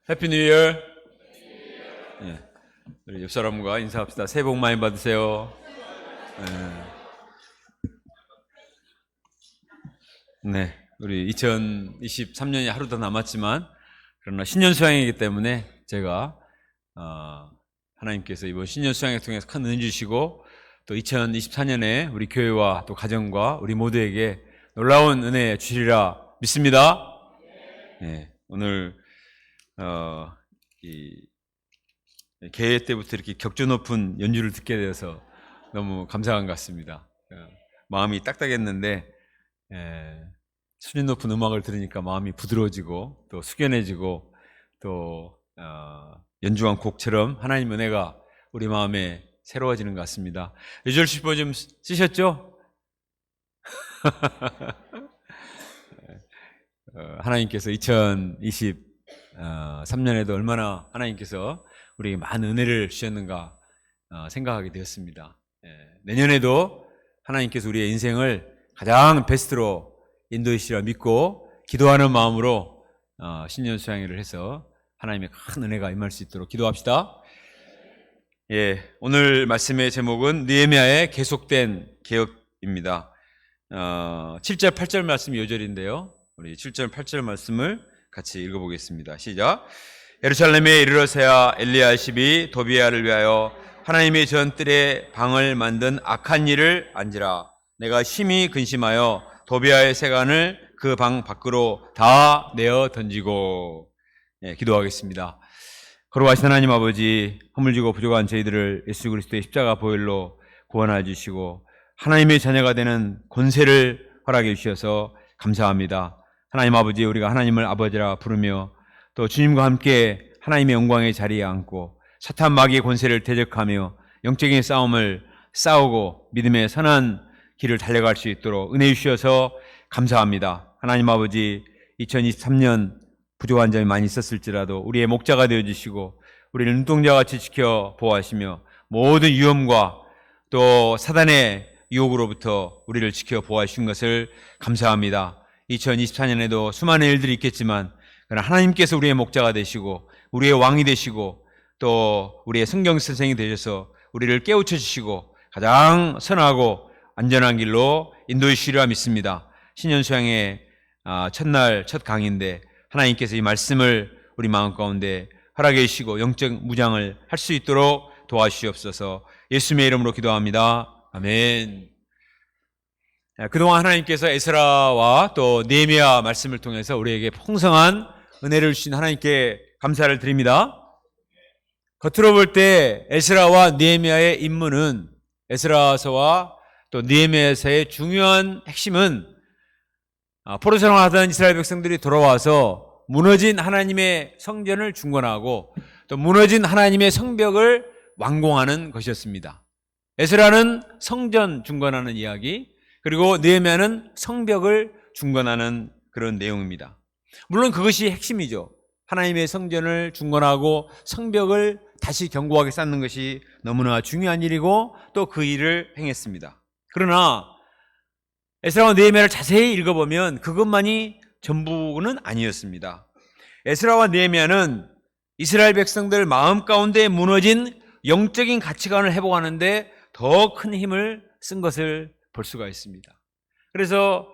해피 뉴 이어. 예. 우리 옆 사람과 인사합시다. 새해 복 많이 받으세요. 네. 우리 2023년이 하루 더 남았지만 그러나 신년 수양이기 때문에 제가 하나님께서 이번 신년 수양을 통해서 큰 은혜 주시고 또 2024년에 우리 교회와 또 가정과 우리 모두에게 놀라운 은혜 주시리라 믿습니다. 네. 오늘 이 개회 때부터 이렇게 격조 높은 연주를 듣게 되어서 너무 감사한 것 같습니다. 마음이 딱딱했는데 수준 높은 음악을 들으니까 마음이 부드러워지고 또 숙연해지고 또 연주한 곡처럼 하나님 은혜가 우리 마음에 새로워지는 것 같습니다. 유절 시보 좀 쓰셨죠? 하나님께서 2023년에도 얼마나 하나님께서 우리에게 많은 은혜를 주셨는가 생각하게 되었습니다. 내년에도 하나님께서 우리의 인생을 가장 베스트로 인도해 주시리라 믿고 기도하는 마음으로 신년 수양회를 해서 하나님의 큰 은혜가 임할 수 있도록 기도합시다. 오늘 말씀의 제목은 느헤미야의 계속된 개혁입니다. 7절 8절 말씀이 요절인데요. 우리 7절 8절 말씀을 같이 읽어보겠습니다. 시작. 예루살렘에 이르러서야 엘리야십이 도비야를 위하여 하나님의 전뜰에 방을 만든 악한 일을 안지라. 내가 심히 근심하여 도비야의 세간을 그 방 밖으로 다 내어 던지고. 기도하겠습니다. 거룩하신 하나님 아버지, 허물지고 부족한 저희들을 예수 그리스도의 십자가 보혈로 구원하여 주시고 하나님의 자녀가 되는 권세를 허락해 주셔서 감사합니다. 하나님 아버지, 우리가 하나님을 아버지라 부르며 또 주님과 함께 하나님의 영광의 자리에 앉고 사탄 마귀의 권세를 대적하며 영적인 싸움을 싸우고 믿음의 선한 길을 달려갈 수 있도록 은혜 주셔서 감사합니다. 하나님 아버지, 2023년 부족한 점이 많이 있었을지라도 우리의 목자가 되어주시고 우리를 눈동자같이 지켜 보호하시며 모든 위험과 또 사단의 유혹으로부터 우리를 지켜 보호하신 것을 감사합니다. 2024년에도 수많은 일들이 있겠지만 그러나 하나님께서 우리의 목자가 되시고 우리의 왕이 되시고 또 우리의 성경 선생이 되셔서 우리를 깨우쳐 주시고 가장 선하고 안전한 길로 인도해 주시리라 믿습니다. 신년 수양의 첫날 첫 강의인데 하나님께서 이 말씀을 우리 마음 가운데 허락해 주시고 영적 무장을 할 수 있도록 도와주시옵소서. 예수님의 이름으로 기도합니다. 아멘. 그동안 하나님께서 에스라와 또 느헤미야 말씀을 통해서 우리에게 풍성한 은혜를 주신 하나님께 감사를 드립니다. 겉으로 볼 때 에스라와 느헤미야의 임무는, 에스라서와 또 느헤미야서의 중요한 핵심은 포로 생활하던 이스라엘 백성들이 돌아와서 무너진 하나님의 성전을 중건하고 또 무너진 하나님의 성벽을 완공하는 것이었습니다. 에스라는 성전 중건하는 이야기, 그리고 느헤미야는 성벽을 중건하는 그런 내용입니다. 물론 그것이 핵심이죠. 하나님의 성전을 중건하고 성벽을 다시 견고하게 쌓는 것이 너무나 중요한 일이고 또 그 일을 행했습니다. 그러나 에스라와 느헤미야를 자세히 읽어보면 그것만이 전부는 아니었습니다. 에스라와 느헤미야는 이스라엘 백성들 마음 가운데 무너진 영적인 가치관을 회복하는데 더 큰 힘을 쓴 것을 볼 수가 있습니다. 그래서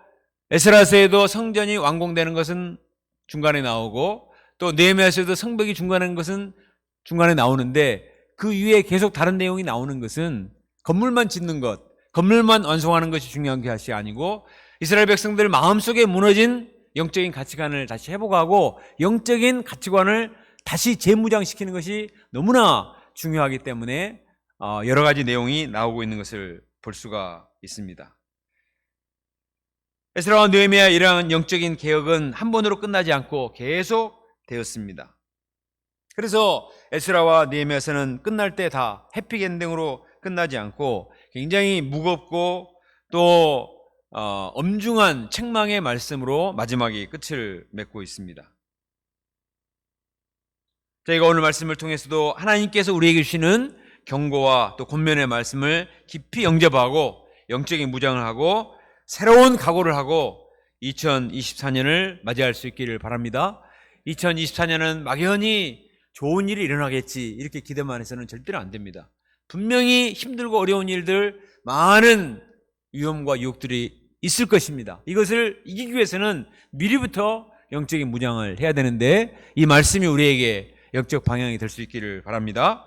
에스라서에도 성전이 완공되는 것은 중간에 나오고 또 느헤미야서에도 성벽이 중간하는 것은 중간에 나오는데 그 위에 계속 다른 내용이 나오는 것은 건물만 짓는 것, 건물만 완성하는 것이 중요한 것이 아니고 이스라엘 백성들 마음속에 무너진 영적인 가치관을 다시 회복하고 영적인 가치관을 다시 재무장시키는 것이 너무나 중요하기 때문에 여러 가지 내용이 나오고 있는 것을 볼 수가 있습니다. 에스라와 느헤미야 이러한 영적인 개혁은 한 번으로 끝나지 않고 계속 되었습니다. 그래서 에스라와 느헤미야서는 끝날 때 다 해피엔딩으로 끝나지 않고 굉장히 무겁고 또 엄중한 책망의 말씀으로 마지막에 끝을 맺고 있습니다. 저희가 오늘 말씀을 통해서도 하나님께서 우리에게 주시는 경고와 또 권면의 말씀을 깊이 영접하고 영적인 무장을 하고 새로운 각오를 하고 2024년을 맞이할 수 있기를 바랍니다. 2024년은 막연히 좋은 일이 일어나겠지 이렇게 기대만 해서는 절대로 안 됩니다. 분명히 힘들고 어려운 일들, 많은 위험과 유혹들이 있을 것입니다. 이것을 이기기 위해서는 미리부터 영적인 무장을 해야 되는데 이 말씀이 우리에게 영적 방향이 될 수 있기를 바랍니다.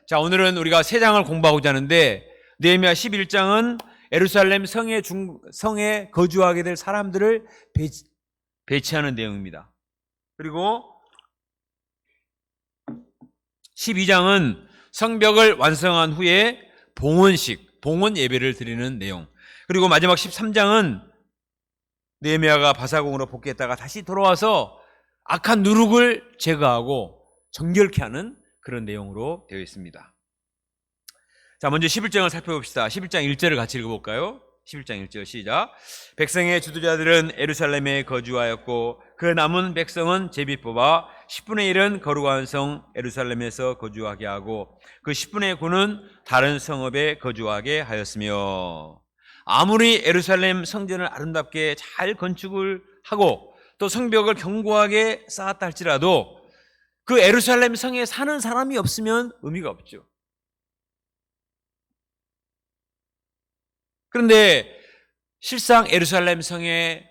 자, 오늘은 우리가 3장을 공부하고자 하는데 느헤미야 11장은 예루살렘 성에 거주하게 될 사람들을 배치하는 내용입니다. 그리고 12장은 성벽을 완성한 후에 봉헌 예배를 드리는 내용. 그리고 마지막 13장은 느헤미야가 바사궁으로 복귀했다가 다시 돌아와서 악한 누룩을 제거하고 정결케 하는 그런 내용으로 되어 있습니다. 자, 먼저 11장을 살펴봅시다. 11장 1절을 같이 읽어볼까요? 11장 1절 시작. 백성의 지도자들은 예루살렘에 거주하였고 그 남은 백성은 제비 뽑아 10분의 1은 거룩한 성 예루살렘에서 거주하게 하고 그 10분의 9는 다른 성읍에 거주하게 하였으며, 아무리 예루살렘 성전을 아름답게 잘 건축을 하고 또 성벽을 견고하게 쌓았다 할지라도 그 예루살렘 성에 사는 사람이 없으면 의미가 없죠. 그런데 실상 예루살렘 성에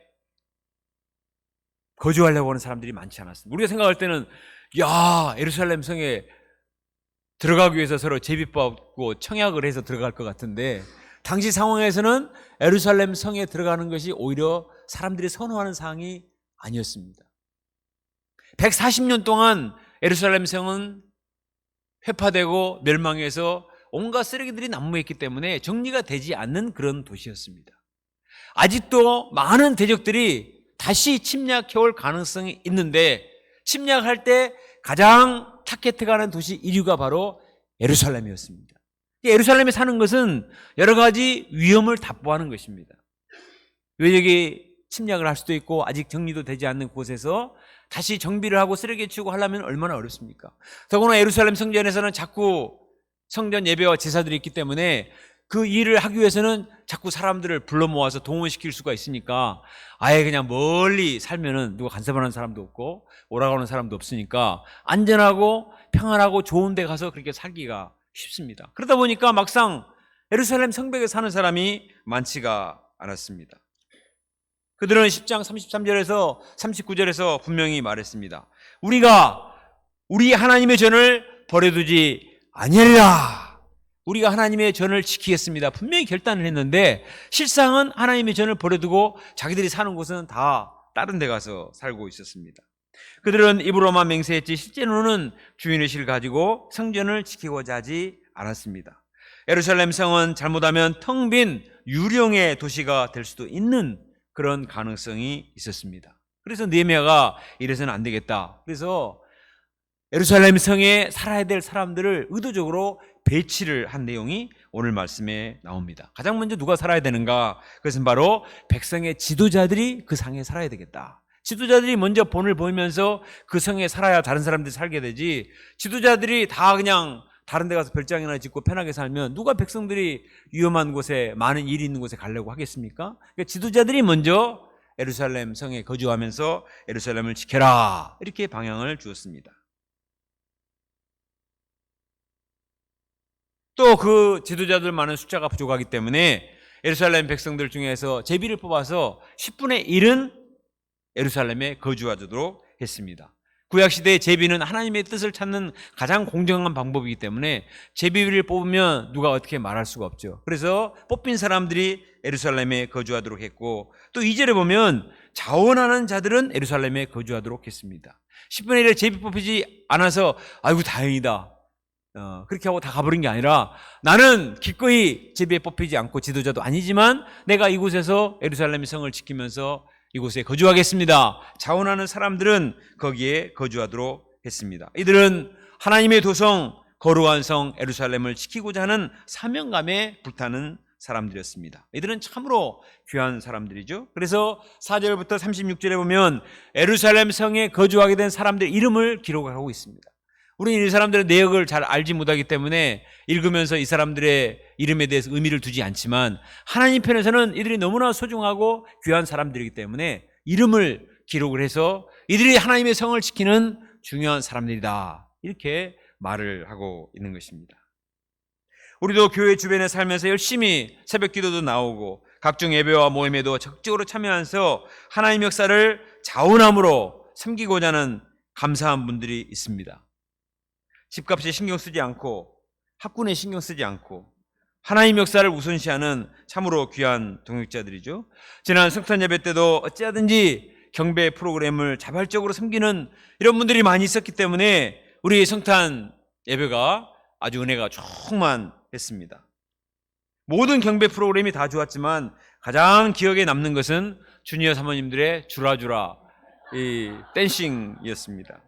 거주하려고 하는 사람들이 많지 않았습니다. 우리가 생각할 때는 예루살렘 성에 들어가기 위해서 서로 제비뽑고 청약을 해서 들어갈 것 같은데, 당시 상황에서는 예루살렘 성에 들어가는 것이 오히려 사람들이 선호하는 사항이 아니었습니다. 140년 동안 예루살렘 성은 회파되고 멸망해서 온갖 쓰레기들이 난무했기 때문에 정리가 되지 않는 그런 도시였습니다. 아직도 많은 대적들이 다시 침략해올 가능성이 있는데, 침략할 때 가장 타겟가 하는 도시 1위가 바로 예루살렘이었습니다. 예루살렘에 사는 것은 여러 가지 위험을 답보하는 것입니다. 외적이 침략을 할 수도 있고 아직 정리도 되지 않는 곳에서 다시 정비를 하고 쓰레기 치우고 하려면 얼마나 어렵습니까? 더구나 예루살렘 성전에서는 자꾸 성전 예배와 제사들이 있기 때문에 그 일을 하기 위해서는 자꾸 사람들을 불러 모아서 동원시킬 수가 있으니까 아예 그냥 멀리 살면은 누가 간섭하는 사람도 없고 오라고 하는 사람도 없으니까 안전하고 평안하고 좋은 데 가서 그렇게 살기가 쉽습니다. 그러다 보니까 막상 예루살렘 성벽에 사는 사람이 많지가 않았습니다. 그들은 10장 33절에서 39절에서 분명히 말했습니다. 우리가 우리 하나님의 전을 버려두지 아니하리라. 우리가 하나님의 전을 지키겠습니다. 분명히 결단을 했는데 실상은 하나님의 전을 버려두고 자기들이 사는 곳은 다 다른 데 가서 살고 있었습니다. 그들은 입으로만 맹세했지 실제로는 주인의식을 가지고 성전을 지키고자 하지 않았습니다. 예루살렘 성은 잘못하면 텅 빈 유령의 도시가 될 수도 있는 그런 가능성이 있었습니다. 그래서 느헤미야가 이래서는 안 되겠다. 그래서 예루살렘 성에 살아야 될 사람들을 의도적으로 배치를 한 내용이 오늘 말씀에 나옵니다. 가장 먼저 누가 살아야 되는가? 그것은 바로 백성의 지도자들이 그 상에 살아야 되겠다. 지도자들이 먼저 본을 보이면서 그 성에 살아야 다른 사람들이 살게 되지, 지도자들이 다 그냥 다른 데 가서 별장이나 짓고 편하게 살면 누가 백성들이 위험한 곳에 많은 일이 있는 곳에 가려고 하겠습니까? 그러니까 지도자들이 먼저 예루살렘 성에 거주하면서 예루살렘을 지켜라 이렇게 방향을 주었습니다. 또 그 지도자들 많은 숫자가 부족하기 때문에 예루살렘 백성들 중에서 제비를 뽑아서 10분의 1은 예루살렘에 거주하도록 했습니다. 구약시대의 제비는 하나님의 뜻을 찾는 가장 공정한 방법이기 때문에 제비를 뽑으면 누가 어떻게 말할 수가 없죠. 그래서 뽑힌 사람들이 예루살렘에 거주하도록 했고, 또 2절에 보면 자원하는 자들은 예루살렘에 거주하도록 했습니다. 10분의 1에 제비 뽑히지 않아서 아이고 다행이다 그렇게 하고 다 가버린 게 아니라, 나는 기꺼이 제비에 뽑히지 않고 지도자도 아니지만 내가 이곳에서 예루살렘 성을 지키면서 이곳에 거주하겠습니다. 자원하는 사람들은 거기에 거주하도록 했습니다. 이들은 하나님의 도성 거룩한 성 예루살렘을 지키고자 하는 사명감에 불타는 사람들이었습니다. 이들은 참으로 귀한 사람들이죠. 그래서 4절부터 36절에 보면 예루살렘 성에 거주하게 된 사람들 이름을 기록하고 있습니다. 우리는 이 사람들의 내역을 잘 알지 못하기 때문에 읽으면서 이 사람들의 이름에 대해서 의미를 두지 않지만, 하나님 편에서는 이들이 너무나 소중하고 귀한 사람들이기 때문에 이름을 기록을 해서 이들이 하나님의 성을 지키는 중요한 사람들이다. 이렇게 말을 하고 있는 것입니다. 우리도 교회 주변에 살면서 열심히 새벽 기도도 나오고 각종 예배와 모임에도 적극적으로 참여하면서 하나님의 역사를 자원함으로 섬기고자 하는 감사한 분들이 있습니다. 집값에 신경 쓰지 않고 학군에 신경 쓰지 않고 하나님 역사를 우선시하는 참으로 귀한 동역자들이죠. 지난 성탄 예배 때도 어찌하든지 경배 프로그램을 자발적으로 섬기는 이런 분들이 많이 있었기 때문에 우리 성탄 예배가 아주 은혜가 충만했습니다. 모든 경배 프로그램이 다 좋았지만 가장 기억에 남는 것은 주니어 사모님들의 주라주라 이 댄싱이었습니다.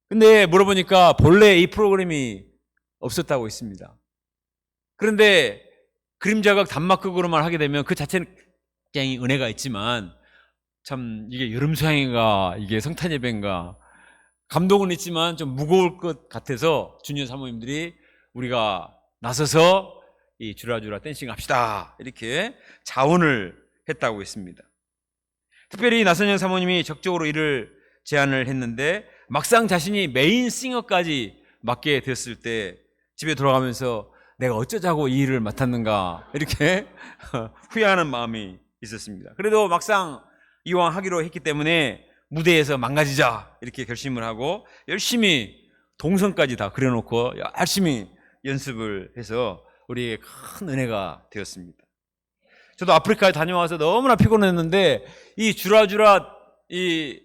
근데 물어보니까 본래 이 프로그램이 없었다고 했습니다. 그런데 그림자각 단막극으로만 하게 되면 그 자체는 굉장히 은혜가 있지만 참 이게 여름수양인가 이게 성탄예배인가 감동은 있지만 좀 무거울 것 같아서 주니어 사모님들이 우리가 나서서 이 주라주라 댄싱 합시다 이렇게 자원을 했다고 했습니다. 특별히 나선영 사모님이 적극적으로 이를 제안을 했는데 막상 자신이 메인 싱어까지 맡게 됐을 때 집에 돌아가면서 내가 어쩌자고 이 일을 맡았는가 이렇게 후회하는 마음이 있었습니다. 그래도 막상 이왕 하기로 했기 때문에 무대에서 망가지자 이렇게 결심을 하고 열심히 동선까지 다 그려놓고 열심히 연습을 해서 우리에게 큰 은혜가 되었습니다. 저도 아프리카에 다녀와서 너무나 피곤했는데 이 주라주라 이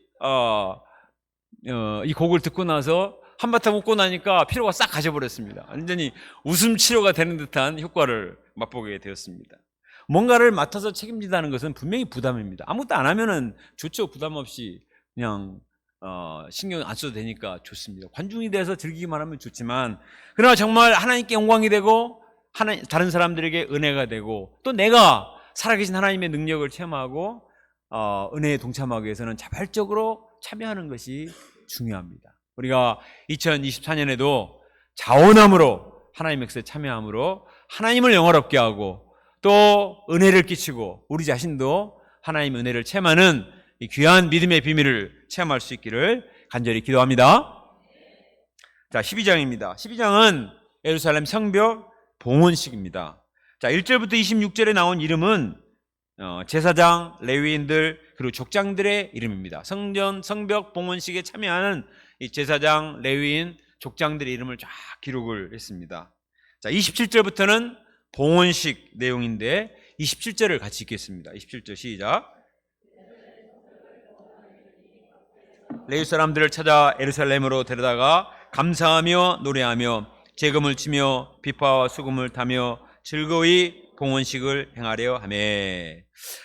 곡을 듣고 나서 한바탕 웃고 나니까 피로가 싹 가셔버렸습니다. 완전히 웃음 치료가 되는 듯한 효과를 맛보게 되었습니다. 뭔가를 맡아서 책임진다는 것은 분명히 부담입니다. 아무것도 안 하면은 좋죠. 부담 없이 그냥 신경 안 써도 되니까 좋습니다. 관중이 돼서 즐기기만 하면 좋지만 그러나 정말 하나님께 영광이 되고 다른 사람들에게 은혜가 되고 또 내가 살아계신 하나님의 능력을 체험하고 은혜에 동참하기 위해서는 자발적으로 참여하는 것이 중요합니다. 우리가 2024년에도 자원함으로 하나님의 역사에 참여함으로 하나님을 영화롭게 하고 또 은혜를 끼치고 우리 자신도 하나님의 은혜를 체험하는 이 귀한 믿음의 비밀을 체험할 수 있기를 간절히 기도합니다. 자, 12장입니다. 12장은 예루살렘 성벽 봉헌식입니다. 자, 1절부터 26절에 나온 이름은 제사장, 레위인들 그리고 족장들의 이름입니다. 성벽 봉헌식에 참여하는 이 제사장, 레위인, 족장들의 이름을 쫙 기록을 했습니다. 자, 27절부터는 봉헌식 내용인데 27절을 같이 읽겠습니다. 27절 시작. 레위 사람들을 찾아 예루살렘으로 데려다가 감사하며 노래하며 재금을 치며 비파와 수금을 타며 즐거이 봉헌식을 행하려 하며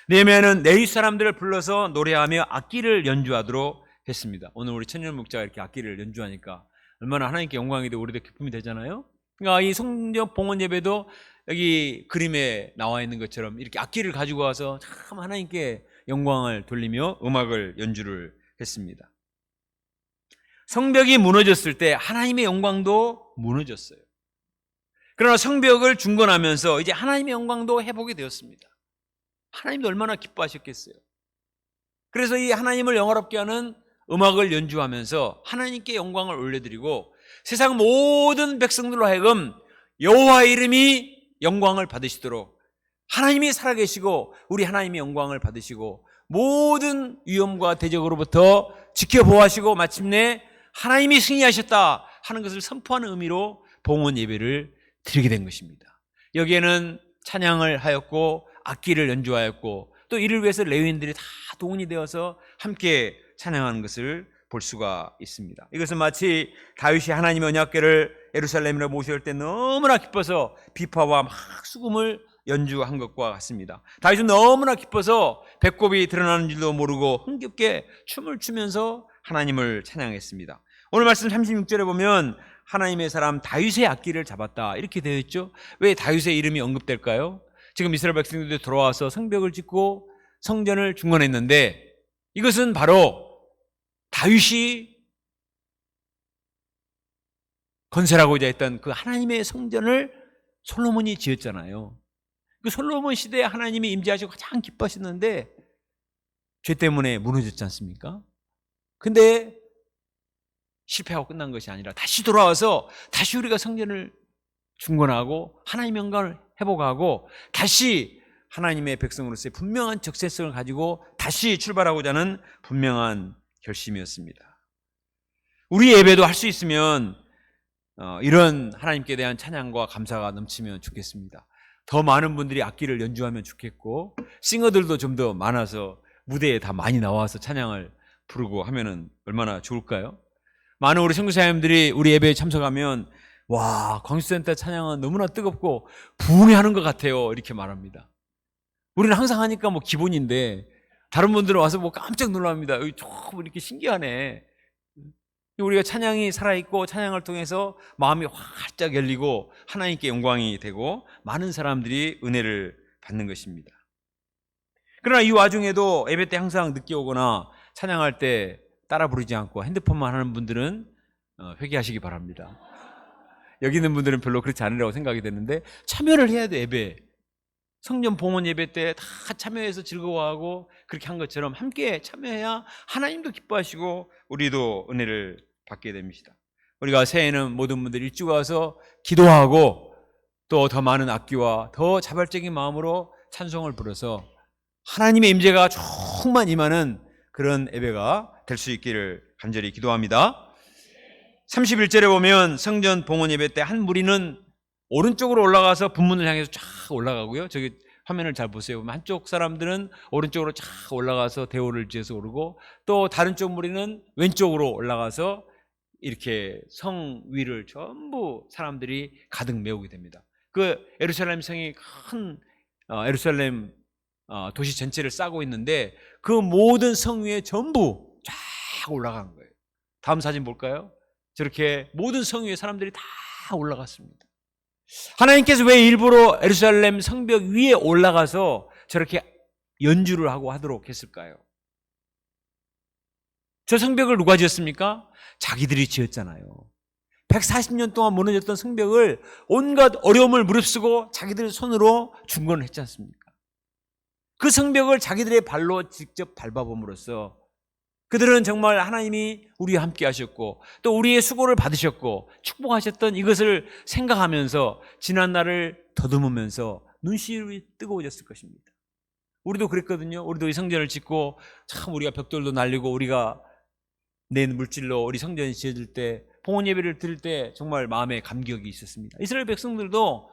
느헤미야는 레위 사람들을 불러서 노래하며 악기를 연주하도록 했습니다. 오늘 우리 천년 목자가 이렇게 악기를 연주하니까 얼마나 하나님께 영광이 되고 우리도 기쁨이 되잖아요. 그러니까 이 성전 봉헌 예배도 여기 그림에 나와 있는 것처럼 이렇게 악기를 가지고 와서 참 하나님께 영광을 돌리며 음악을 연주를 했습니다. 성벽이 무너졌을 때 하나님의 영광도 무너졌어요. 그러나 성벽을 중건하면서 이제 하나님의 영광도 회복이 되었습니다. 하나님도 얼마나 기뻐하셨겠어요. 그래서 이 하나님을 영화롭게 하는 음악을 연주하면서 하나님께 영광을 올려드리고 세상 모든 백성들로 하여금 여호와의 이름이 영광을 받으시도록 하나님이 살아계시고 우리 하나님의 영광을 받으시고 모든 위험과 대적으로부터 지켜보호하시고 마침내 하나님이 승리하셨다 하는 것을 선포하는 의미로 봉헌 예배를 드리게 된 것입니다. 여기에는 찬양을 하였고 악기를 연주하였고 또 이를 위해서 레위인들이 다 동원이 되어서 함께 찬양하는 것을 볼 수가 있습니다. 이것은 마치 다윗이 하나님의 언약궤를 예루살렘으로 모셔올 때 너무나 기뻐서 비파와 막 수금을 연주한 것과 같습니다. 다윗은 너무나 기뻐서 배꼽이 드러나는 줄도 모르고 흥겹게 춤을 추면서 하나님을 찬양했습니다. 오늘 말씀 36절에 보면 하나님의 사람 다윗의 악기를 잡았다 이렇게 되어 있죠. 왜 다윗의 이름이 언급될까요? 지금 이스라엘 백성들이 돌아와서 성벽을 짓고 성전을 중건했는데 이것은 바로 다윗이 건설하고자 했던 그 하나님의 성전을 솔로몬이 지었잖아요. 그 솔로몬 시대에 하나님이 임재하시고 가장 기뻐하셨는데 죄 때문에 무너졌지 않습니까? 근데 실패하고 끝난 것이 아니라 다시 돌아와서 다시 우리가 성전을 중건하고 하나님의 영광을 회복하고 다시 하나님의 백성으로서의 분명한 적세성을 가지고 다시 출발하고자 하는 분명한 결심이었습니다. 우리 예배도 할 수 있으면 이런 하나님께 대한 찬양과 감사가 넘치면 좋겠습니다. 더 많은 분들이 악기를 연주하면 좋겠고 싱어들도 좀 더 많아서 무대에 다 많이 나와서 찬양을 부르고 하면은 얼마나 좋을까요? 많은 우리 선교사님들이 우리 예배에 참석하면 와, 광주센터 찬양은 너무나 뜨겁고 부흥하는 것 같아요, 이렇게 말합니다. 우리는 항상 하니까 뭐 기본인데 다른 분들은 와서 뭐 깜짝 놀랍니다. 조금 이렇게 신기하네. 우리가 찬양이 살아있고 찬양을 통해서 마음이 활짝 열리고 하나님께 영광이 되고 많은 사람들이 은혜를 받는 것입니다. 그러나 이 와중에도 예배 때 항상 늦게 오거나 찬양할 때 따라 부르지 않고 핸드폰만 하는 분들은 회개하시기 바랍니다. 여기 있는 분들은 별로 그렇지 않으라고 생각이 되는데 참여를 해야 돼. 예배 성전 봉헌 예배 때 다 참여해서 즐거워하고 그렇게 한 것처럼 함께 참여해야 하나님도 기뻐하시고 우리도 은혜를 받게 됩니다. 우리가 새해에는 모든 분들이 일찍 와서 기도하고 또 더 많은 악기와 더 자발적인 마음으로 찬송을 부르서 하나님의 임재가 정말 임하는 그런 예배가 될 수 있기를 간절히 기도합니다. 31절에 보면 성전 봉헌 예배 때 한 무리는 오른쪽으로 올라가서 분문을 향해서 쫙 올라가고요. 저기 화면을 잘 보세요. 한쪽 사람들은 오른쪽으로 쫙 올라가서 대오를 지어서 오르고 또 다른 쪽 무리는 왼쪽으로 올라가서 이렇게 성 위를 전부 사람들이 가득 메우게 됩니다. 그 예루살렘 성이 큰 예루살렘 도시 전체를 싸고 있는데 그 모든 성 위에 전부 쫙 올라간 거예요. 다음 사진 볼까요? 저렇게 모든 성 위에 사람들이 다 올라갔습니다. 하나님께서 왜 일부러 예루살렘 성벽 위에 올라가서 저렇게 연주를 하고 하도록 했을까요? 저 성벽을 누가 지었습니까? 자기들이 지었잖아요. 140년 동안 무너졌던 성벽을 온갖 어려움을 무릅쓰고 자기들 손으로 중건을 했지 않습니까? 그 성벽을 자기들의 발로 직접 밟아봄으로써 그들은 정말 하나님이 우리와 함께 하셨고 또 우리의 수고를 받으셨고 축복하셨던 이것을 생각하면서 지난 날을 더듬으면서 눈시울이 뜨거워졌을 것입니다. 우리도 그랬거든요. 우리도 이 성전을 짓고 참 우리가 벽돌도 날리고 우리가 낸 물질로 우리 성전이 지어질 때 봉헌 예배를 드릴 때 정말 마음에 감격이 있었습니다. 이스라엘 백성들도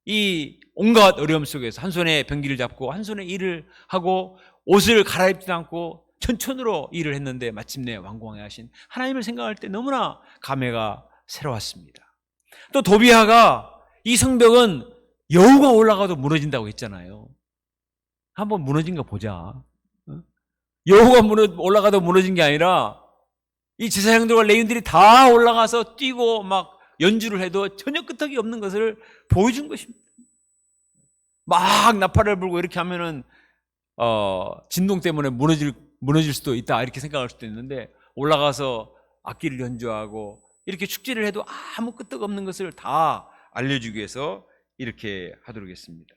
이 온갖 어려움 속에서 한 손에 병기를 잡고 한 손에 일을 하고 옷을 갈아입지도 않고 천천으로 일을 했는데 마침내 완공해 하신 하나님을 생각할 때 너무나 감회가 새로웠습니다. 또 도비아가 이 성벽은 여우가 올라가도 무너진다고 했잖아요. 한번 무너진 거 보자. 여우가 올라가도 무너진 게 아니라 이 제사장들과 레위인들이 다 올라가서 뛰고 막 연주를 해도 전혀 끄떡이 없는 것을 보여준 것입니다. 막 나팔을 불고 이렇게 하면은 진동 때문에 무너질 수도 있다 이렇게 생각할 수도 있는데 올라가서 악기를 연주하고 이렇게 축제를 해도 아무 끄떡 없는 것을 다 알려주기 위해서 이렇게 하도록 했습니다.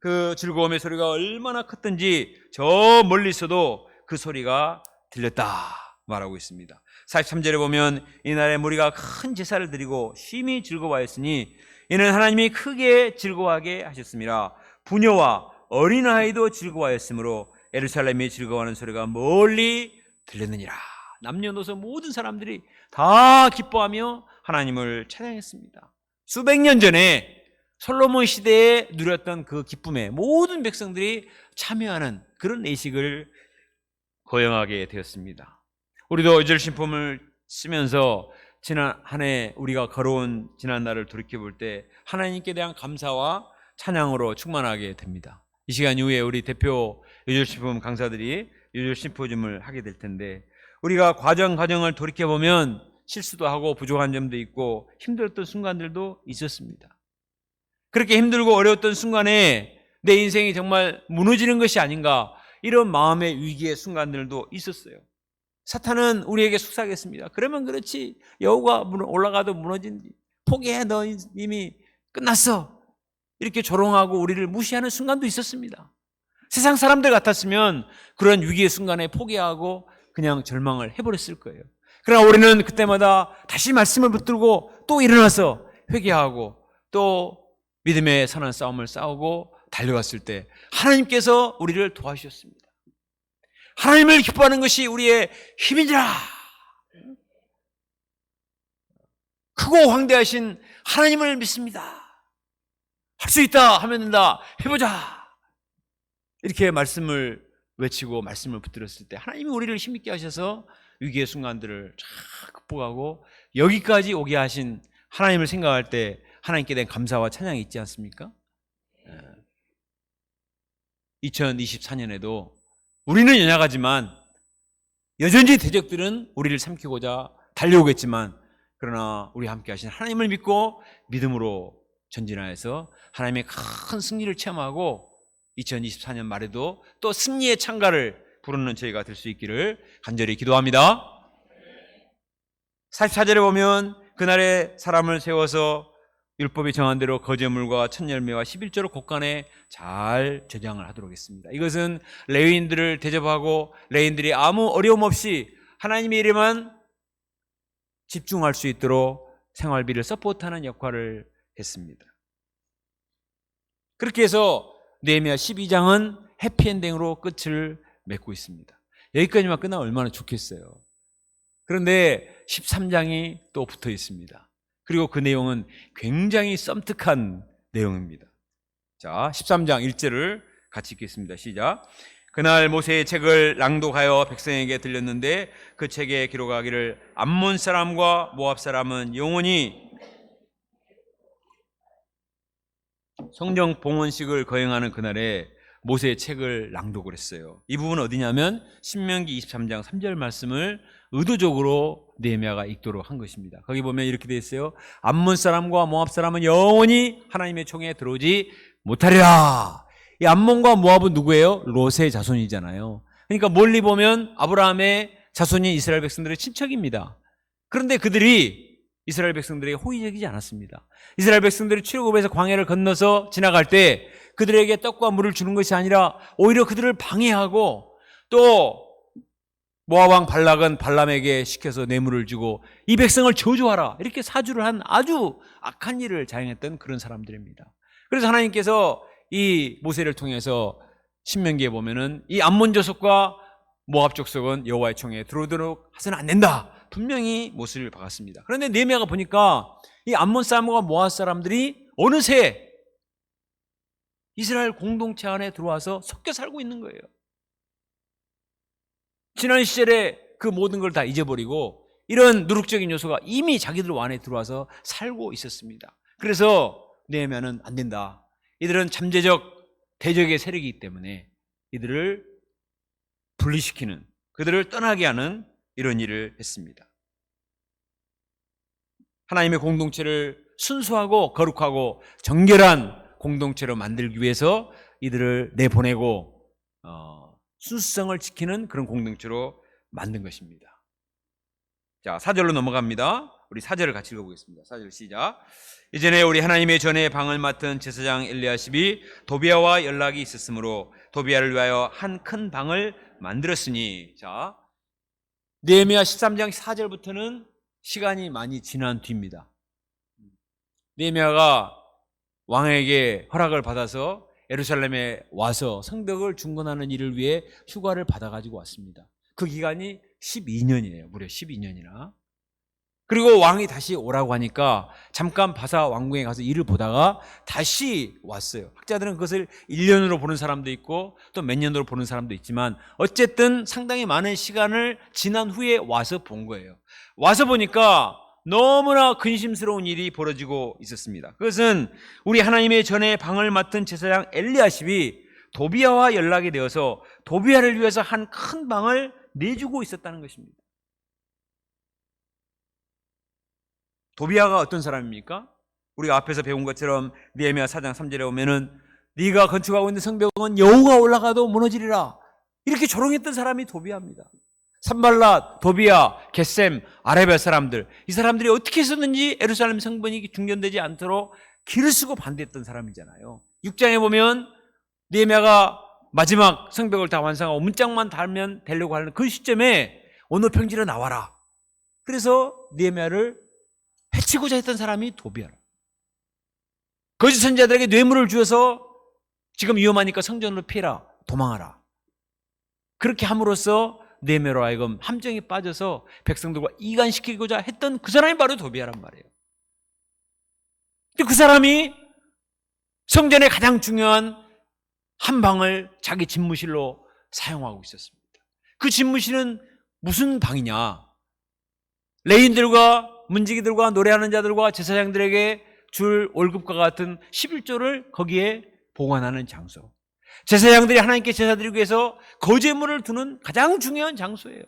그 즐거움의 소리가 얼마나 컸든지 저 멀리서도 그 소리가 들렸다 말하고 있습니다. 43절에 보면 이날에 무리가 큰 제사를 드리고 심히 즐거워하였으니 이는 하나님이 크게 즐거워하게 하셨습니다. 부녀와 어린아이도 즐거워하였으므로 예루살렘이 즐거워하는 소리가 멀리 들렸느니라. 남녀노소 모든 사람들이 다 기뻐하며 하나님을 찬양했습니다. 수백 년 전에 솔로몬 시대에 누렸던 그 기쁨에 모든 백성들이 참여하는 그런 예식을 거행하게 되었습니다. 우리도 이절 신품을 쓰면서 지난 한 해 우리가 걸어온 지난 날을 돌이켜볼 때 하나님께 대한 감사와 찬양으로 충만하게 됩니다. 이 시간 이후에 우리 대표 유절신품 강사들이 유절심포지움을 하게 될 텐데 우리가 과정을 돌이켜보면 실수도 하고 부족한 점도 있고 힘들었던 순간들도 있었습니다. 그렇게 힘들고 어려웠던 순간에 내 인생이 정말 무너지는 것이 아닌가 이런 마음의 위기의 순간들도 있었어요. 사탄은 우리에게 속삭였습니다. 그러면 그렇지 여우가 올라가도 무너진디 포기해 너 이미 끝났어 이렇게 조롱하고 우리를 무시하는 순간도 있었습니다. 세상 사람들 같았으면 그런 위기의 순간에 포기하고 그냥 절망을 해버렸을 거예요. 그러나 우리는 그때마다 다시 말씀을 붙들고 또 일어나서 회개하고 또 믿음의 선한 싸움을 싸우고 달려갔을 때 하나님께서 우리를 도와주셨습니다. 하나님을 기뻐하는 것이 우리의 힘이니라. 크고 황대하신 하나님을 믿습니다. 할 수 있다 하면 된다. 해보자. 이렇게 말씀을 외치고 말씀을 붙들었을 때 하나님이 우리를 힘있게 하셔서 위기의 순간들을 잘 극복하고 여기까지 오게 하신 하나님을 생각할 때 하나님께 대한 감사와 찬양이 있지 않습니까? 2024년에도 우리는 연약하지만 여전히 대적들은 우리를 삼키고자 달려오겠지만 그러나 우리 함께 하신 하나님을 믿고 믿음으로 전진하여서 하나님의 큰 승리를 체험하고 2024년 말에도 또 승리의 창가를 부르는 저희가 될 수 있기를 간절히 기도합니다. 44절에 보면 그날에 사람을 세워서 율법이 정한 대로 거제물과 첫열매와 11조로 곳간에 잘 저장을 하도록 했습니다. 이것은 레위인들을 대접하고 레위인들이 아무 어려움 없이 하나님의 일에만 집중할 수 있도록 생활비를 서포트하는 역할을 했습니다. 그렇게 해서 느헤미야 12장은 해피엔딩으로 끝을 맺고 있습니다. 여기까지만 끝나면 얼마나 좋겠어요. 그런데 13장이 또 붙어 있습니다. 그리고 그 내용은 굉장히 썸특한 내용입니다. 자, 13장 1절을 같이 읽겠습니다. 시작. 그날 모세의 책을 낭독하여 백성에게 들렸는데 그 책에 기록하기를 암몬 사람과 모압 사람은 영원히 성령 봉헌식을 거행하는 그날에 모세의 책을 낭독을 했어요. 이 부분은 어디냐면 신명기 23장 3절 말씀을 의도적으로 느헤미야가 읽도록 한 것입니다. 거기 보면 이렇게 되어 있어요. 암몬 사람과 모압 사람은 영원히 하나님의 총에 들어오지 못하리라. 이 암몬과 모압은 누구예요? 롯의 자손이잖아요. 그러니까 멀리 보면 아브라함의 자손인 이스라엘 백성들의 친척입니다. 그런데 그들이 이스라엘 백성들에게 호의적이지 않았습니다. 이스라엘 백성들이 출애굽에서 광야를 건너서 지나갈 때 그들에게 떡과 물을 주는 것이 아니라 오히려 그들을 방해하고 또 모압 왕 발락은 발람에게 시켜서 뇌물을 주고 이 백성을 저주하라 이렇게 사주를 한 아주 악한 일을 자행했던 그런 사람들입니다. 그래서 하나님께서 이 모세를 통해서 신명기에 보면은 이 암몬 족속과 모압 족속은 여호와의 총에 들어오도록 해서는 안 된다. 분명히 못을 박았습니다. 그런데 느헤미야가 보니까 이 암몬 사람과 모압 사람들이 어느새 이스라엘 공동체 안에 들어와서 섞여 살고 있는 거예요. 지난 시절에 그 모든 걸 다 잊어버리고 이런 누룩적인 요소가 이미 자기들 안에 들어와서 살고 있었습니다. 그래서 느헤미야는 안 된다. 이들은 잠재적 대적의 세력이기 때문에 이들을 분리시키는, 그들을 떠나게 하는 이런 일을 했습니다. 하나님의 공동체를 순수하고 거룩하고 정결한 공동체로 만들기 위해서 이들을 내보내고 순수성을 지키는 그런 공동체로 만든 것입니다. 자, 4절로 넘어갑니다. 우리 4절을 같이 읽어보겠습니다. 4절 시작. 이전에 우리 하나님의 전에 방을 맡은 제사장 엘리야십이 도비야와 연락이 있었으므로 도비야를 위하여 한 큰 방을 만들었으니. 자, 느헤미야 13장 4절부터는 시간이 많이 지난 뒤입니다. 느헤미야가 왕에게 허락을 받아서 예루살렘에 와서 성벽을 중건하는 일을 위해 휴가를 받아가지고 왔습니다. 그 기간이 12년이에요. 무려 12년이나. 그리고 왕이 다시 오라고 하니까 잠깐 바사 왕궁에 가서 일을 보다가 다시 왔어요. 학자들은 그것을 1년으로 보는 사람도 있고 또 몇 년으로 보는 사람도 있지만 어쨌든 상당히 많은 시간을 지난 후에 와서 본 거예요. 와서 보니까 너무나 근심스러운 일이 벌어지고 있었습니다. 그것은 우리 하나님의 전에 방을 맡은 제사장 엘리야십이 도비야와 연락이 되어서 도비야를 위해서 한 큰 방을 내주고 있었다는 것입니다. 도비야가 어떤 사람입니까? 우리가 앞에서 배운 것처럼 느헤미야 4장 3절에 보면은 네가 건축하고 있는 성벽은 여호가 올라가도 무너지리라 이렇게 조롱했던 사람이 도비야입니다. 산발랏, 도비야, 겟셈, 아라비아 사람들, 이 사람들이 어떻게 해서든지 예루살렘 성전이 중전되지 않도록 길을 쓰고 반대했던 사람이잖아요. 6장에 보면 느헤미야가 마지막 성벽을 다 완성하고 문짝만 달면 되려고 하는 그 시점에 오늘 평지로 나와라. 그래서 느헤미야를 해치고자 했던 사람이 도비야라. 거짓 선지자들에게 뇌물을 주어서 지금 위험하니까 성전으로 피해라, 도망하라. 그렇게 함으로써 느헤미야로 하여금 함정에 빠져서 백성들과 이간시키고자 했던 그 사람이 바로 도비야란 말이에요. 근데 그 사람이 성전의 가장 중요한 한 방을 자기 집무실로 사용하고 있었습니다. 그 집무실은 무슨 방이냐? 레위인들과 문지기들과 노래하는 자들과 제사장들에게 줄 월급과 같은 11조를 거기에 보관하는 장소. 제사장들이 하나님께 제사드리기 위해서 거제물을 두는 가장 중요한 장소예요.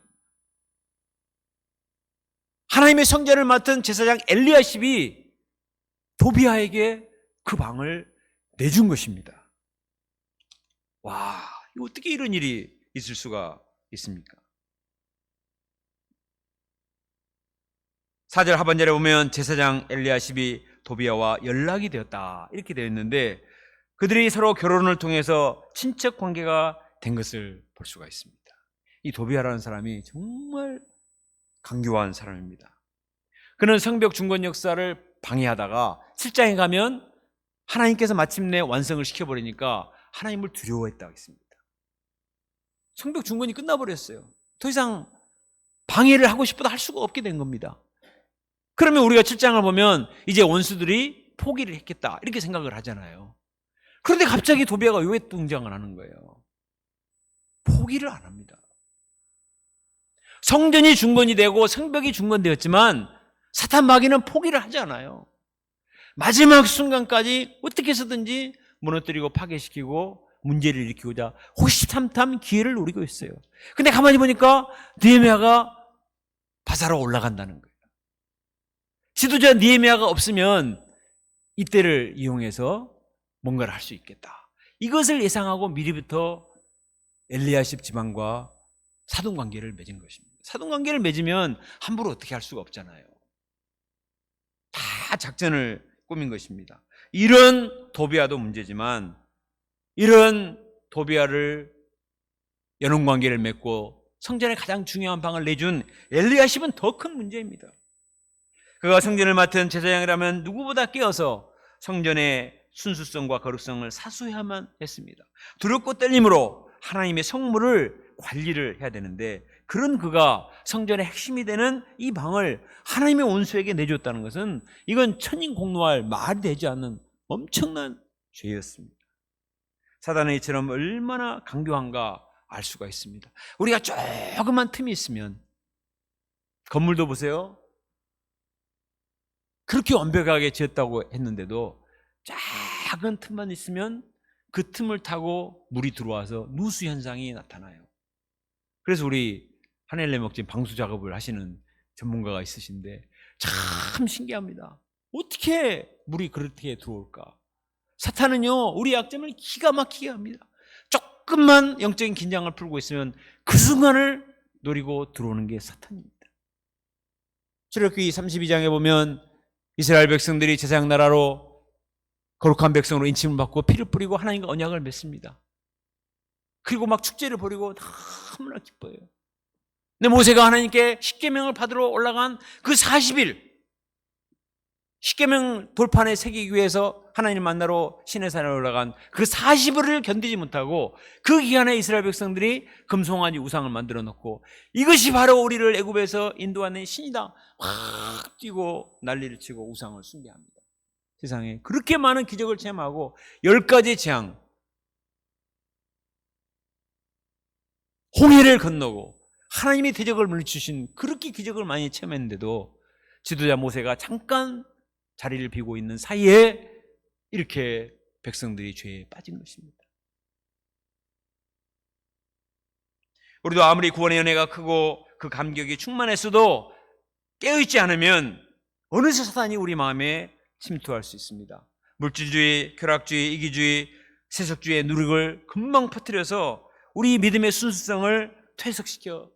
하나님의 성전을 맡은 제사장 엘리야십이 도비야에게 그 방을 내준 것입니다. 와, 어떻게 이런 일이 있을 수가 있습니까? 4절 하반절에 보면 제사장 엘리야십이 도비야와 연락이 되었다 이렇게 되어 있는데 그들이 서로 결혼을 통해서 친척 관계가 된 것을 볼 수가 있습니다. 이 도비야라는 사람이 정말 강교한 사람입니다. 그는 성벽 중건 역사를 방해하다가 7장에 가면 하나님께서 마침내 완성을 시켜버리니까 하나님을 두려워했다고 했습니다. 성벽 중건이 끝나버렸어요. 더 이상 방해를 하고 싶어도 할 수가 없게 된 겁니다. 그러면 우리가 7장을 보면 이제 원수들이 포기를 했겠다 이렇게 생각을 하잖아요. 그런데 갑자기 도비야가 왜 등장을 하는 거예요? 포기를 안 합니다. 성전이 중건이 되고 성벽이 중건되었지만 사탄 마귀는 포기를 하지 않아요. 마지막 순간까지 어떻게 해서든지 무너뜨리고 파괴시키고 문제를 일으키고자 호시탐탐 기회를 노리고 있어요. 근데 가만히 보니까 느헤미야가 바사로 올라간다는 거예요. 지도자 느헤미야가 없으면 이때를 이용해서 뭔가를 할 수 있겠다. 이것을 예상하고 미리부터 엘리야십 집안과 사돈관계를 맺은 것입니다. 사돈관계를 맺으면 함부로 어떻게 할 수가 없잖아요. 다 작전을 꾸민 것입니다. 이런 도비야도 문제지만 이런 도비야를 연혼관계를 맺고 성전의 가장 중요한 방을 내준 엘리야십은 더 큰 문제입니다. 그가 성전을 맡은 제사장이라면 누구보다 깨어서 성전의 순수성과 거룩성을 사수해야만 했습니다. 두렵고 떨림으로 하나님의 성물을 관리를 해야 되는데 그런 그가 성전의 핵심이 되는 이 방을 하나님의 원수에게 내줬다는 것은 이건 천인공노할 말이 되지 않는 엄청난 죄였습니다. 사단의 이처럼 얼마나 강교한가 알 수가 있습니다. 우리가 조그만 틈이 있으면 건물도 보세요. 그렇게 완벽하게 지었다고 했는데도 작은 틈만 있으면 그 틈을 타고 물이 들어와서 누수 현상이 나타나요. 그래서 우리 한엘레 목진 방수 작업을 하시는 전문가가 있으신데 참 신기합니다. 어떻게 물이 그렇게 들어올까? 사탄은요 우리 약점을 기가 막히게 합니다. 조금만 영적인 긴장을 풀고 있으면 그 순간을 노리고 들어오는 게 사탄입니다. 출애굽기 32장에 보면 이스라엘 백성들이 제사장 나라로 거룩한 백성으로 인침을 받고 피를 뿌리고 하나님과 언약을 맺습니다. 그리고 막 축제를 벌이고 너무나 기뻐해요. 근데 모세가 하나님께 십계명을 받으러 올라간 그 40일 십계명 돌판에 새기기 위해서 하나님 만나러 시내산에 올라간 그 40일을 견디지 못하고 그 기간에 이스라엘 백성들이 금송아지 우상을 만들어 놓고 이것이 바로 우리를 애굽에서 인도하는 신이다 확 뛰고 난리를 치고 우상을 숭배합니다. 세상에 그렇게 많은 기적을 체험하고 10가지 재앙 홍해를 건너고 하나님의 대적을 물리치신 그렇게 기적을 많이 체험했는데도 지도자 모세가 잠깐 자리를 비고 있는 사이에 이렇게 백성들이 죄에 빠진 것입니다. 우리도 아무리 구원의 은혜가 크고 그 감격이 충만했어도 깨어있지 않으면 어느새 사탄이 우리 마음에 침투할 수 있습니다. 물질주의, 쾌락주의, 이기주의, 세속주의의 누룩을 금방 퍼뜨려서 우리 믿음의 순수성을 퇴색시켜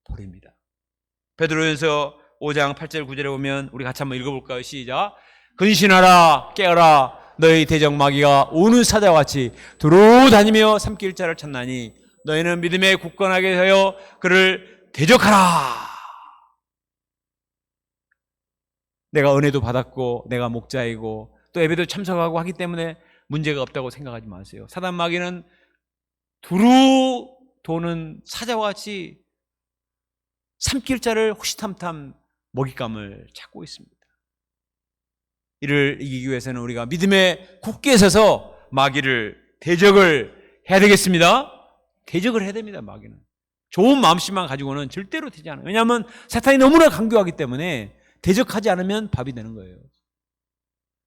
버립니다. 베드로전서 5장 8절 9절에 보면 우리 같이 한번 읽어볼까요? 시작. 근신하라 깨어라 너희 대적 마귀가 오는 사자와 같이 두루 다니며 삼킬 자를 찾나니 너희는 믿음에 굳건하게 하여 그를 대적하라. 내가 은혜도 받았고 내가 목자이고 또 예배도 참석하고 하기 때문에 문제가 없다고 생각하지 마세요. 사단 마귀는 두루 도는 사자와 같이 삼킬 자를 호시탐탐 먹잇감을 찾고 있습니다. 이를 이기기 위해서는 우리가 믿음에 굳게 서서 마귀를 대적을 해야 되겠습니다. 대적을 해야 됩니다. 마귀는 좋은 마음씨만 가지고는 절대로 되지 않아요. 왜냐하면 사탄이 너무나 강교하기 때문에 대적하지 않으면 밥이 되는 거예요.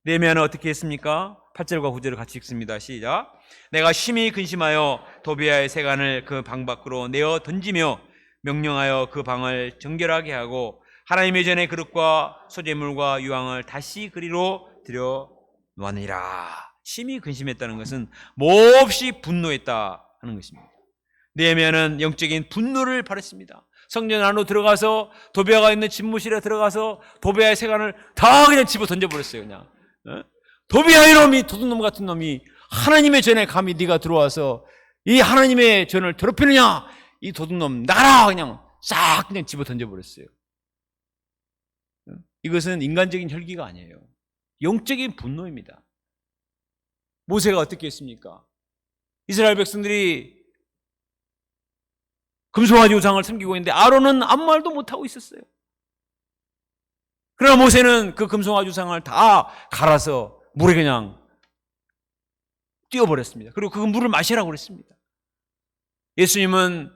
느헤미야는 어떻게 했습니까? 8절과 9절을 같이 읽습니다. 시작. 내가 심히 근심하여 도비아의 세간을 그 방 밖으로 내어 던지며 명령하여 그 방을 정결하게 하고 하나님의 전에 그릇과 소재물과 유황을 다시 그리로 들여 놓았느니라. 심히 근심했다는 것은 몹시 분노했다 하는 것입니다. 느헤미야는 영적인 분노를 발했습니다. 성전 안으로 들어가서 도비아가 있는 집무실에 들어가서 도비아의 세간을 다 그냥 집어 던져버렸어요. 그냥 도비아 이놈이 도둑놈 같은 놈이 하나님의 전에 감히 네가 들어와서 이 하나님의 전을 더럽히느냐, 이 도둑놈 나가라, 그냥 싹 그냥 집어 던져버렸어요. 이것은 인간적인 혈기가 아니에요. 영적인 분노입니다. 모세가 어떻게 했습니까? 이스라엘 백성들이 금송아지 우상을 섬기고 있는데 아론은 아무 말도 못하고 있었어요. 그러나 모세는 그 금송아지 우상을 다 갈아서 물에 그냥 띄워버렸습니다. 그리고 그 물을 마시라고 그랬습니다. 예수님은